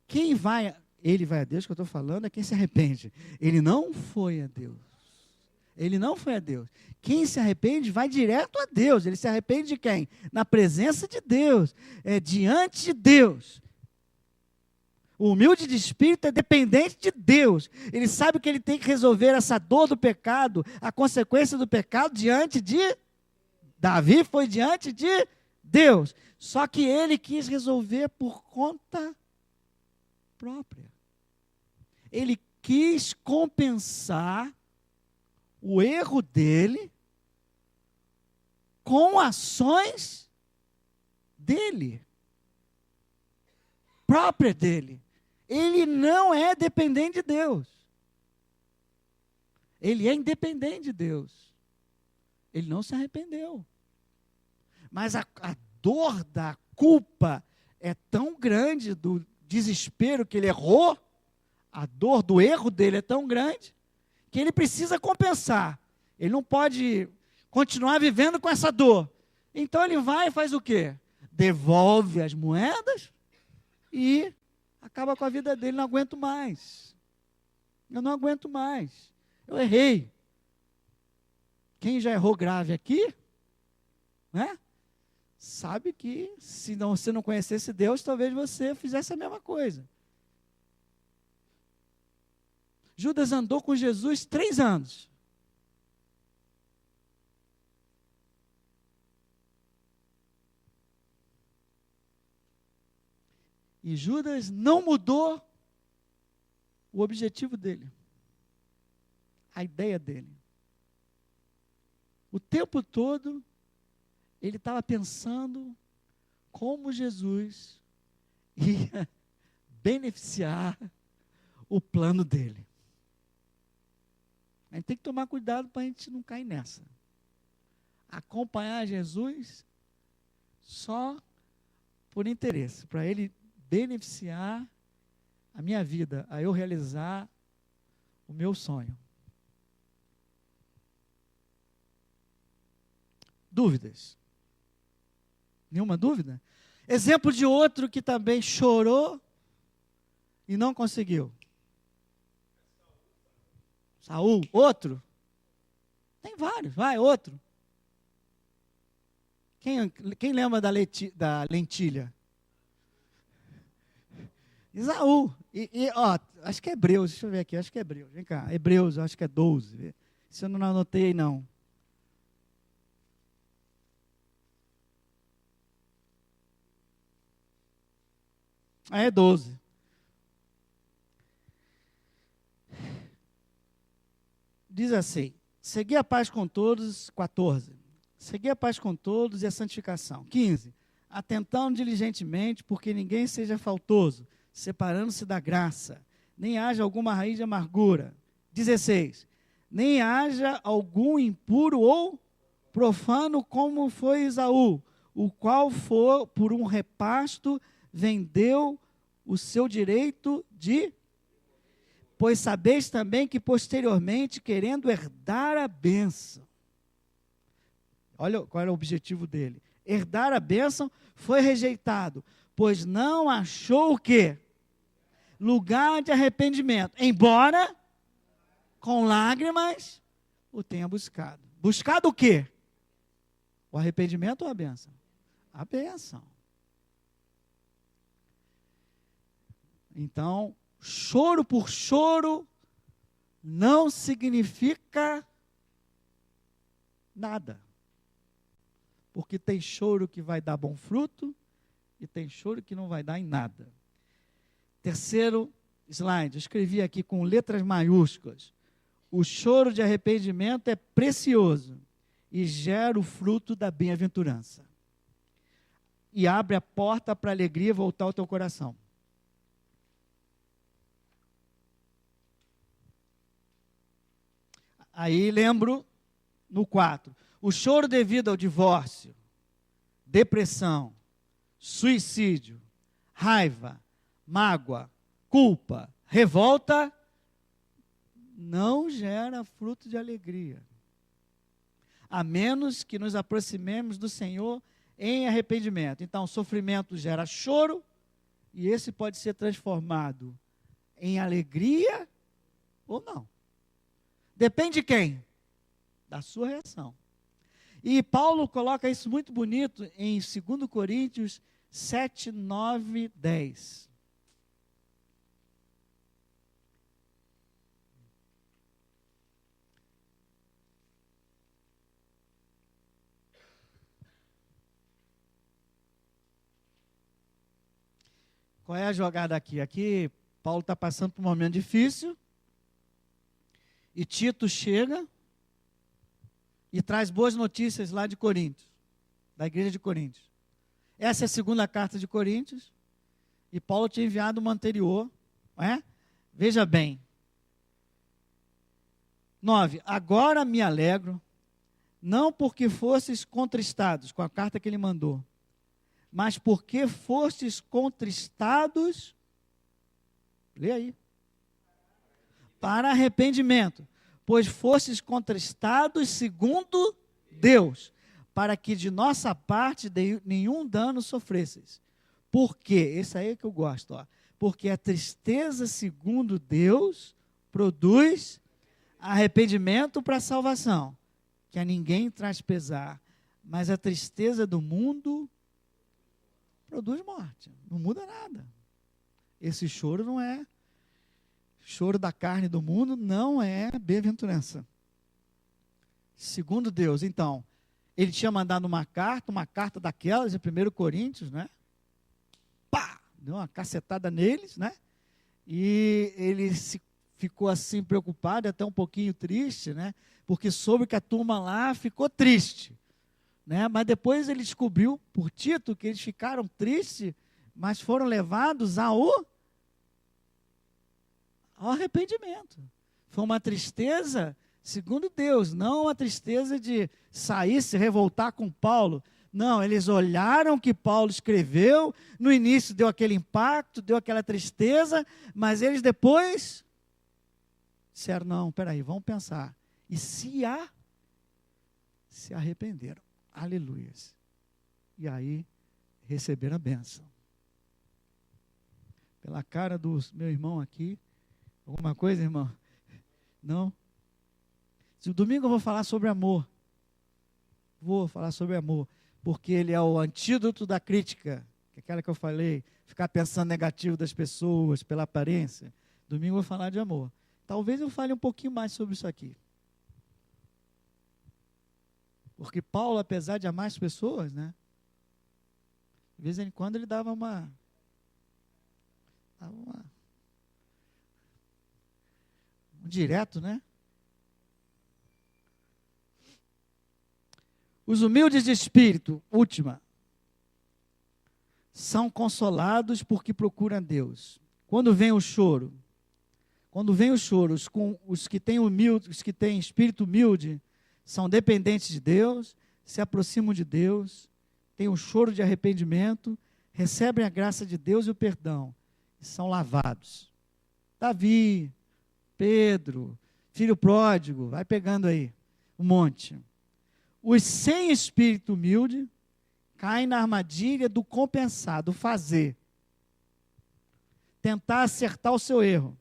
ele vai a Deus, que eu estou falando, é quem se arrepende. Ele não foi a Deus. Ele não foi a Deus. Quem se arrepende vai direto a Deus. Ele se arrepende de quem? Na presença de Deus. Diante de Deus. O humilde de espírito é dependente de Deus. Ele sabe que ele tem que resolver essa dor do pecado, a consequência do pecado diante de Davi, foi diante de Deus. Só que ele quis resolver por conta própria. Ele quis compensar o erro dele com ações dele, própria dele. Ele não é dependente de Deus. Ele é independente de Deus. Ele não se arrependeu. Mas a dor da culpa é tão grande, do desespero que ele errou, a dor do erro dele é tão grande, que ele precisa compensar. Ele não pode continuar vivendo com essa dor. Então ele vai e faz o quê? Devolve as moedas e acaba com a vida dele. Não aguento mais. Eu não aguento mais. Eu errei. Quem já errou grave aqui, né? sabe que se você não conhecesse Deus, talvez você fizesse a mesma coisa. Judas andou com Jesus 3 anos. E Judas não mudou o objetivo dele, a ideia dele. O tempo todo, ele estava pensando como Jesus ia beneficiar o plano dele. A gente tem que tomar cuidado para a gente não cair nessa. Acompanhar Jesus só por interesse, para ele beneficiar a minha vida, a eu realizar o meu sonho. Dúvidas? Nenhuma dúvida? Exemplo de outro que também chorou e não conseguiu. Saul, outro? Tem vários, vai, outro. Quem lembra da lentilha? Esaú. Acho que é Hebreus, deixa eu ver aqui, acho que é Hebreus. Vem cá, Hebreus, acho que é 12. Isso eu não anotei, não. É 12. Diz assim: segui a paz com todos, 14. Segui a paz com todos e a santificação. 15. Atentando diligentemente, porque ninguém seja faltoso, separando-se da graça, nem haja alguma raiz de amargura. 16. Nem haja algum impuro ou profano como foi Esaú, o qual por um repasto vendeu o seu direito de... Pois sabeis também que posteriormente, querendo herdar a bênção, olha qual era o objetivo dele, herdar a bênção, foi rejeitado, pois não achou o quê? Lugar de arrependimento, embora com lágrimas o tenha buscado. Buscado o quê? O arrependimento ou a bênção? A bênção. Então, choro por choro não significa nada. Porque tem choro que vai dar bom fruto e tem choro que não vai dar em nada. Terceiro slide, eu escrevi aqui com letras maiúsculas. O choro de arrependimento é precioso e gera o fruto da bem-aventurança. E abre a porta para a alegria voltar ao teu coração. Aí lembro no 4. O choro devido ao divórcio, depressão, suicídio, raiva, mágoa, culpa, revolta, não gera fruto de alegria. A menos que nos aproximemos do Senhor em arrependimento. Então, o sofrimento gera choro, e esse pode ser transformado em alegria ou não. Depende de quem? Da sua reação. E Paulo coloca isso muito bonito em 2 Coríntios 7, 9, 10. Qual é a jogada aqui? Aqui Paulo está passando por um momento difícil. E Tito chega e traz boas notícias lá de Coríntios, da igreja de Coríntios. Essa é a segunda carta de Coríntios, e Paulo tinha enviado uma anterior, não é? Veja bem. 9. Agora me alegro, não porque fostes contristados, com a carta que ele mandou, mas porque fostes contristados, lê aí, para arrependimento, pois fostes contristados segundo Deus, para que de nossa parte nenhum dano sofresseis. Por quê? Esse aí é que eu gosto, ó. Porque a tristeza segundo Deus produz arrependimento para a salvação, que a ninguém traz pesar, Mas a tristeza do mundo produz morte. Não muda nada. Esse choro não é choro da carne do mundo, não é bem-aventurança. Segundo Deus, então, ele tinha mandado uma carta daquelas, de 1 Coríntios, né? Pá! Deu uma cacetada neles, né? E ele ficou assim preocupado, até um pouquinho triste, né? Porque soube que a turma lá ficou triste, né? Mas depois ele descobriu por Tito que eles ficaram tristes, mas foram levados ao arrependimento. Foi uma tristeza segundo Deus, não uma tristeza de sair, se revoltar com Paulo. Não, eles olharam o que Paulo escreveu, no início deu aquele impacto, deu aquela tristeza, mas eles depois disseram, não, peraí, vamos pensar. E se arrependeram. Aleluias. E aí receberam a bênção. Pela cara do meu irmão aqui, alguma coisa, irmão? Não? Se o domingo eu vou falar sobre amor. Vou falar sobre amor, porque ele é o antídoto da crítica, que é aquela que eu falei, ficar pensando negativo das pessoas, pela aparência. Domingo eu vou falar de amor. Talvez eu fale um pouquinho mais sobre isso aqui. Porque Paulo, apesar de amar as pessoas, né? De vez em quando ele dava um direto, né? Os humildes de espírito, última, são consolados porque procuram Deus. Quando vem o choro, os que têm espírito humilde, são dependentes de Deus, se aproximam de Deus, têm um choro de arrependimento, recebem a graça de Deus e o perdão, e são lavados. Davi, Pedro, filho pródigo, vai pegando aí um monte. Os sem espírito humilde caem na armadilha do compensar, do fazer. Tentar acertar o seu erro.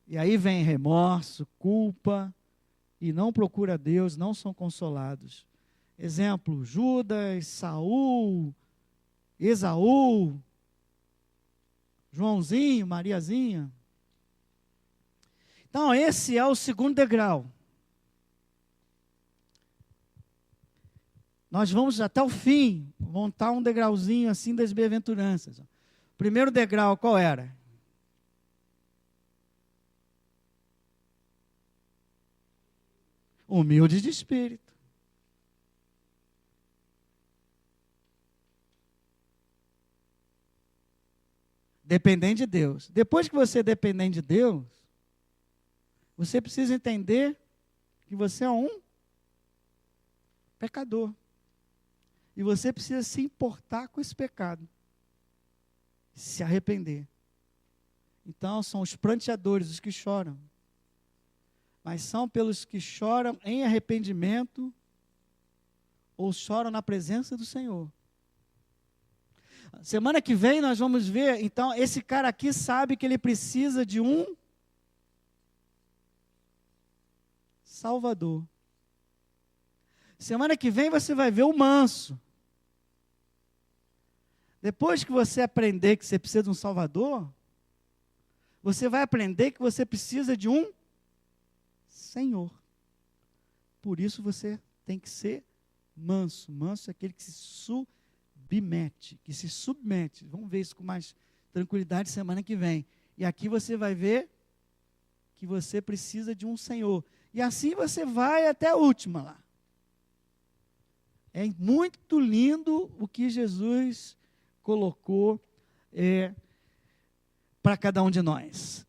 E aí vem remorso, culpa, e não procura Deus, não são consolados. Exemplo, Judas, Saul, Esaú, Joãozinho, Mariazinha. Então, esse é o segundo degrau. Nós vamos até o fim, montar um degrauzinho assim das bem-aventuranças. O primeiro degrau, qual era? Humilde de espírito. Dependente de Deus. Depois que você é dependente de Deus, você precisa entender que você é um pecador. E você precisa se importar com esse pecado. Se arrepender. Então, são os pranteadores, os que choram. Mas são pelos que choram em arrependimento ou choram na presença do Senhor. Semana que vem nós vamos ver, então, esse cara aqui sabe que ele precisa de um Salvador. Semana que vem você vai ver o manso. Depois que você aprender que você precisa de um Salvador, você vai aprender que você precisa de um Senhor. Por isso você tem que ser manso. Manso é aquele que se submete. Vamos ver isso com mais tranquilidade semana que vem. E aqui você vai ver que você precisa de um Senhor. E assim você vai até a última lá. É muito lindo o que Jesus colocou para cada um de nós.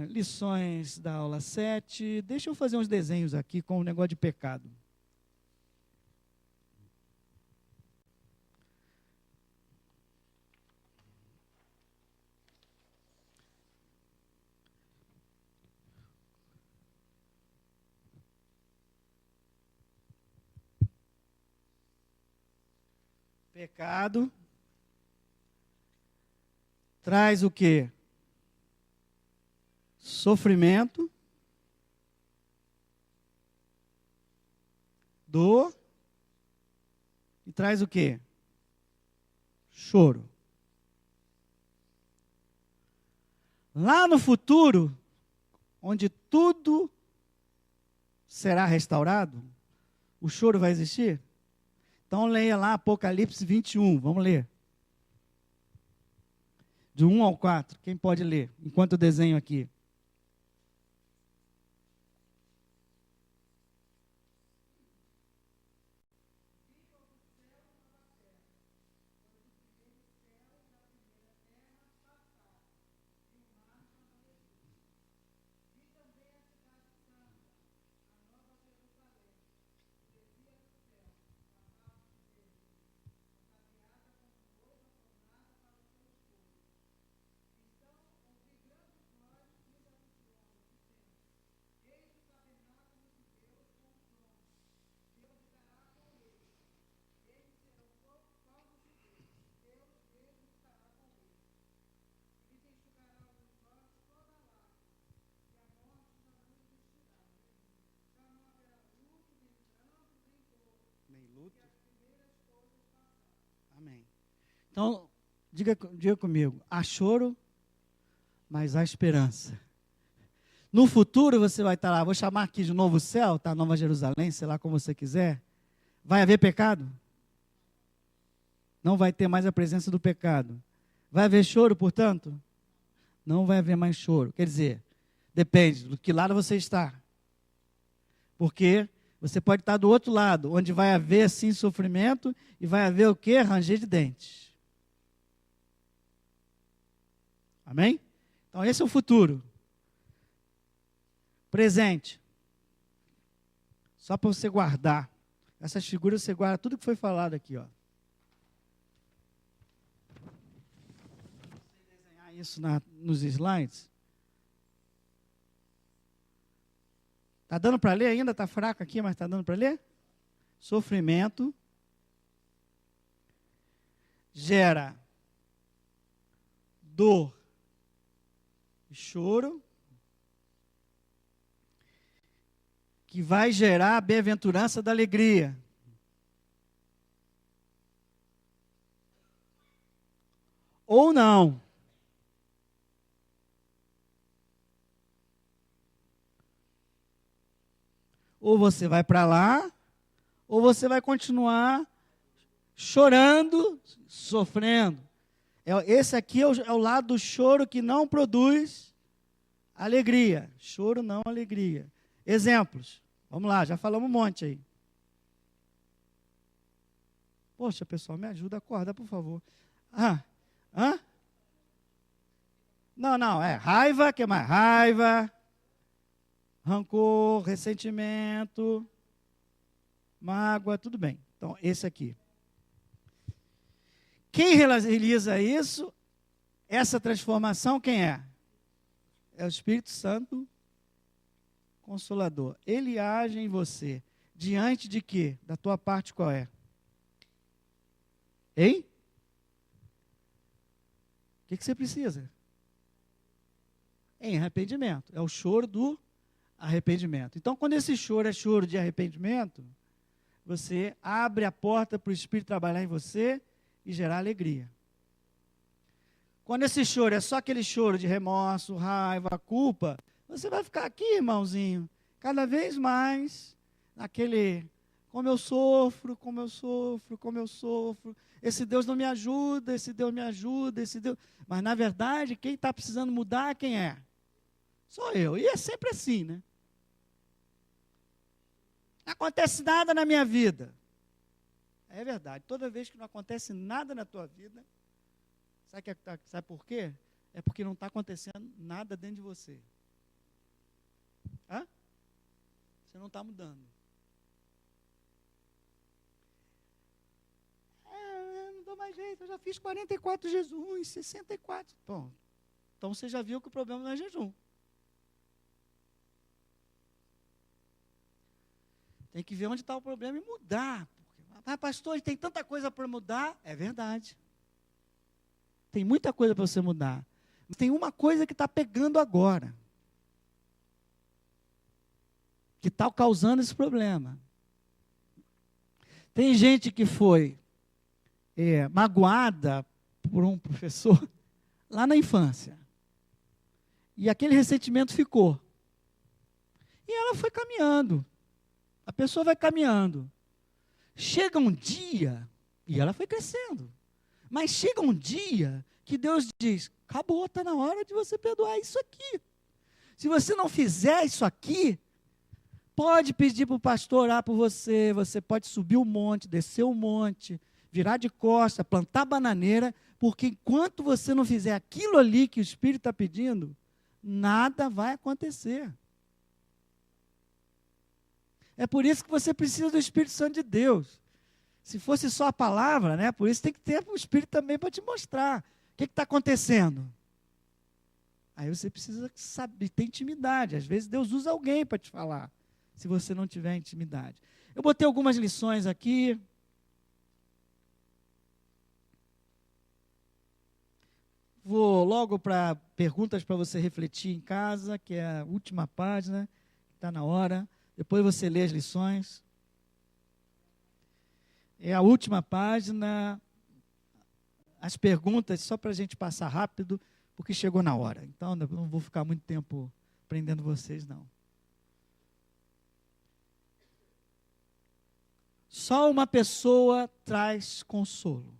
Lições da aula 7. Deixa eu fazer uns desenhos aqui com o negócio de pecado. Pecado traz o quê? Sofrimento, dor e traz o quê? Choro. Lá no futuro, onde tudo será restaurado, o choro vai existir? Então leia lá Apocalipse 21, vamos ler. De 1 ao 4, quem pode ler? Enquanto eu desenho aqui. Nem luto. Amém. Então, diga comigo, há choro, mas há esperança. No futuro você vai estar lá, vou chamar aqui de novo céu, tá? Nova Jerusalém, sei lá como você quiser. Vai haver pecado? Não vai ter mais a presença do pecado. Vai haver choro, portanto? Não vai haver mais choro. Quer dizer, depende do que lado você está. Porque você pode estar do outro lado, onde vai haver sim sofrimento e vai haver o quê? Ranger de dentes. Amém? Então esse é o futuro. Presente. Só para você guardar. Essas figuras você guarda tudo que foi falado aqui, ó. Você desenhar isso nos slides. Está dando para ler ainda? Está fraco aqui, mas está dando para ler? Sofrimento gera dor e choro, que vai gerar a bem-aventurança da alegria. Ou não. Ou você vai para lá, ou você vai continuar chorando, sofrendo. Esse aqui é o lado do choro que não produz alegria. Choro não alegria. Exemplos. Vamos lá, já falamos um monte aí. Poxa, pessoal, me ajuda a acordar, por favor. Não, é raiva, que mais? Raiva, rancor, ressentimento, mágoa, tudo bem. Então, esse aqui. Quem realiza isso, essa transformação, quem é? É o Espírito Santo Consolador. Ele age em você. Diante de quê? Da tua parte qual é? Hein? O que você precisa? Em arrependimento. É o choro do arrependimento. Então, quando esse choro é choro de arrependimento, você abre a porta para o Espírito trabalhar em você e gerar alegria. Quando esse choro é só aquele choro de remorso, raiva, culpa, você vai ficar aqui, irmãozinho, cada vez mais naquele, como eu sofro, esse Deus não me ajuda, esse Deus me ajuda, esse Deus... Mas, na verdade, quem está precisando mudar, quem é? Sou eu. E é sempre assim, né? Não acontece nada na minha vida. É verdade. Toda vez que não acontece nada na tua vida, sabe por quê? É porque não está acontecendo nada dentro de você. Você não está mudando. Não dou mais jeito, eu já fiz 44 jejuns, 64. Bom, então você já viu que o problema não é jejum. Tem que ver onde está o problema e mudar. Mas, pastor, tem tanta coisa para mudar. É verdade. Tem muita coisa para você mudar. Mas tem uma coisa que está pegando agora. Que está causando esse problema. Tem gente que foi magoada por um professor lá na infância. E aquele ressentimento ficou. E ela foi caminhando. A pessoa vai caminhando. Chega um dia, e ela foi crescendo. Mas chega um dia que Deus diz, acabou, está na hora de você perdoar isso aqui. Se você não fizer isso aqui, pode pedir para o pastor orar por você, você pode subir o monte, descer o monte, virar de costa, plantar bananeira, porque enquanto você não fizer aquilo ali que o Espírito está pedindo, nada vai acontecer. É por isso que você precisa do Espírito Santo de Deus. Se fosse só a palavra, né? Por isso tem que ter o Espírito também para te mostrar o que está acontecendo. Aí você precisa saber, ter intimidade. Às vezes Deus usa alguém para te falar, se você não tiver intimidade. Eu botei algumas lições aqui. Vou logo para perguntas para você refletir em casa, que é a última página, está na hora. Depois você lê as lições. É a última página. As perguntas, só para a gente passar rápido, porque chegou na hora. Então, eu não vou ficar muito tempo prendendo vocês, não. Só uma pessoa traz consolo.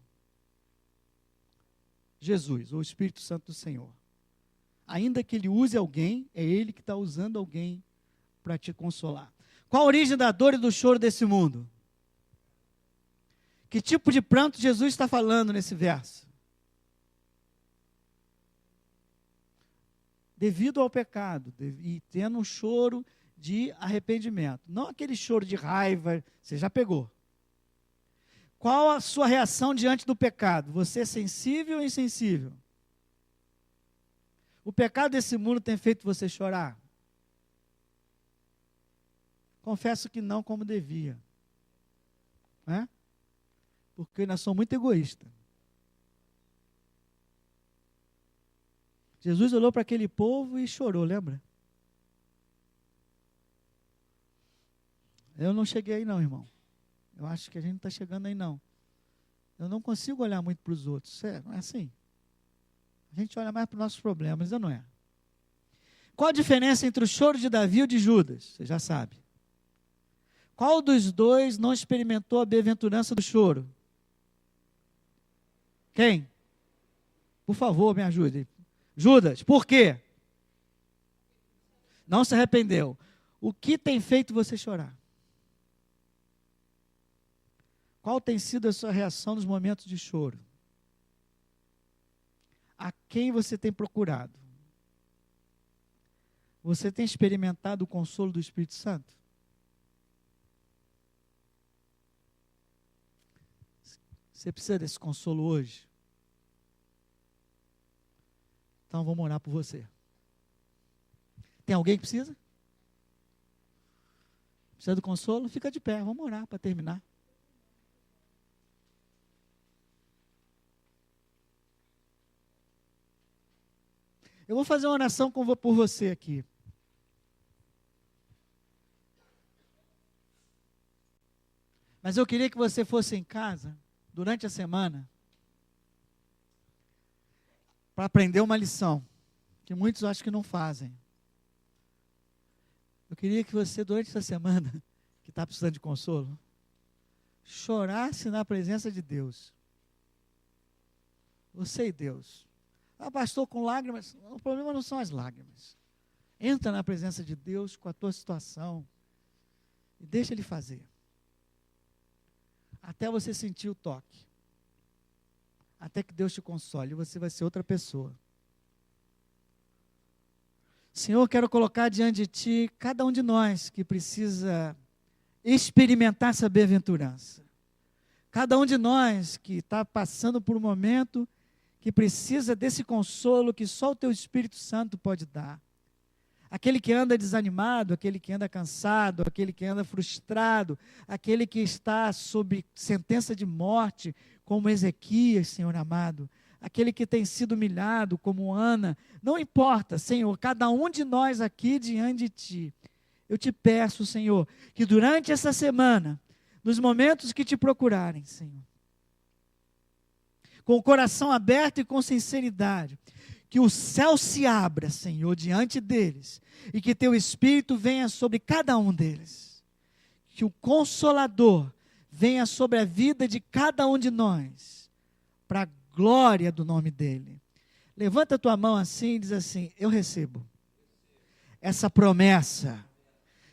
Jesus, o Espírito Santo do Senhor. Ainda que Ele use alguém, é Ele que está usando alguém para te consolar. Qual a origem da dor e do choro desse mundo? Que tipo de pranto Jesus está falando nesse verso? Devido ao pecado, e tendo um choro de arrependimento. Não aquele choro de raiva, você já pegou. Qual a sua reação diante do pecado? Você é sensível ou insensível? O pecado desse mundo tem feito você chorar? Confesso que não como devia. Né? Porque nós somos muito egoístas. Jesus olhou para aquele povo e chorou, lembra? Eu não cheguei aí não, irmão. Eu acho que a gente não está chegando aí não. Eu não consigo olhar muito para os outros. Não é assim. A gente olha mais para os nossos problemas, não é? Qual a diferença entre o choro de Davi e o de Judas? Você já sabe. Qual dos dois não experimentou a bem-aventurança do choro? Quem? Por favor, me ajude. Judas, por quê? Não se arrependeu. O que tem feito você chorar? Qual tem sido a sua reação nos momentos de choro? A quem você tem procurado? Você tem experimentado o consolo do Espírito Santo? Você precisa desse consolo hoje? Então vamos orar por você. Tem alguém que precisa? Precisa do consolo? Fica de pé, vamos orar para terminar. Eu vou fazer uma oração por você aqui. Mas eu queria que você fosse em casa, durante a semana, para aprender uma lição, que muitos acho que não fazem. Eu queria que você, durante essa semana, que está precisando de consolo, chorasse na presença de Deus. Você e Deus. Ah, pastor, com lágrimas. O problema não são as lágrimas. Entra na presença de Deus com a tua situação e deixa Ele fazer. Até você sentir o toque. Até que Deus te console e você vai ser outra pessoa. Senhor, quero colocar diante de Ti cada um de nós que precisa experimentar essa bem-aventurança. Cada um de nós que está passando por um momento que precisa desse consolo que só o Teu Espírito Santo pode dar. Aquele que anda desanimado, aquele que anda cansado, aquele que anda frustrado, aquele que está sob sentença de morte, como Ezequias, Senhor amado, aquele que tem sido humilhado, como Ana, não importa, Senhor, cada um de nós aqui diante de Ti, eu te peço, Senhor, que durante essa semana, nos momentos que Te procurarem, Senhor, com o coração aberto e com sinceridade. Que o céu se abra, Senhor, diante deles, e que teu Espírito venha sobre cada um deles. Que o Consolador venha sobre a vida de cada um de nós, para a glória do nome dele. Levanta a tua mão assim e diz assim: eu recebo essa promessa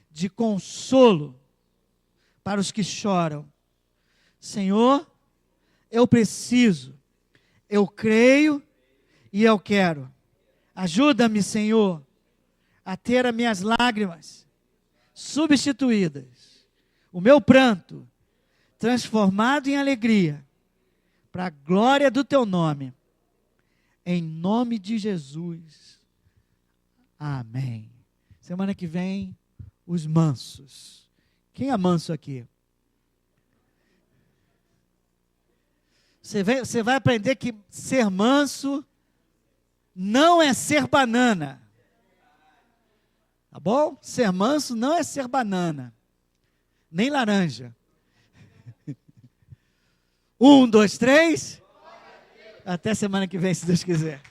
de consolo para os que choram. Senhor, eu preciso, eu creio e eu quero. Ajuda-me, Senhor, a ter as minhas lágrimas substituídas, o meu pranto transformado em alegria, para a glória do teu nome. Em nome de Jesus. Amém. Semana que vem, os mansos. Quem é manso aqui? Você vai aprender que ser manso não é ser banana. Tá bom? Ser manso não é ser banana. Nem laranja. 1, 2, 3. Até semana que vem, se Deus quiser.